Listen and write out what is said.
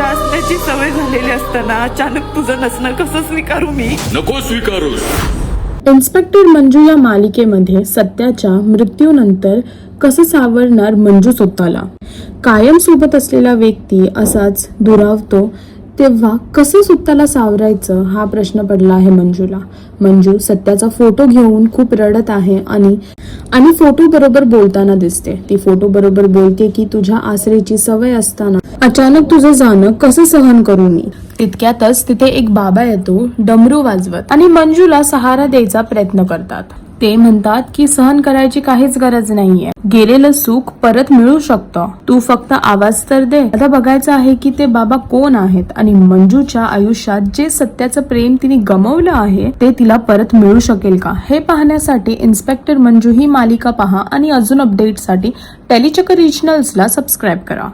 असण्याची सवय झालेली असताना अचानक तुझं नसणं कसं स्वीकारू मी? नको स्वीकारूस. इन्स्पेक्टर मंजू या मालिकेमध्ये सत्याच्या मृत्यूनंतर कसं सावरणार मंजू स्वतःला? कायम सोबत असलेला व्यक्ती असाच दुरावतो तेव्हा कसं स्वतःला सावरायचं हा प्रश्न पडला आहे मंजूला. मंजू सत्याचा फोटो घेऊन खूप रडत आहे आणि फोटो बरोबर बोलताना दिसते. ती फोटो बरोबर बोलते की तुझ्या आसरेची सवय असताना अचानक तुझं जाणं कसं सहन करू मी. तितक्यातच तिथे एक बाबा येतो डमरू वाजवत आणि मंजूला सहारा द्यायचा प्रयत्न करतात. ते म्हणतात की सहन करायची काहीच गरज नाहीये, गेलेलं सुख परत मिळू शकतं, तू फक्त आवाज तर दे. आता बघायचं आहे की ते बाबा कोण आहेत आणि मंजूच्या आयुष्यात जे सत्याचं प्रेम तिने गमावलं आहे ते तिला परत मिळू शकेल का हे पाहण्यासाठी इन्स्पेक्टर मंजू ही मालिका पहा आणि अजून अपडेटसाठी टेलीचक्र रिजनल्सला सबस्क्राईब करा.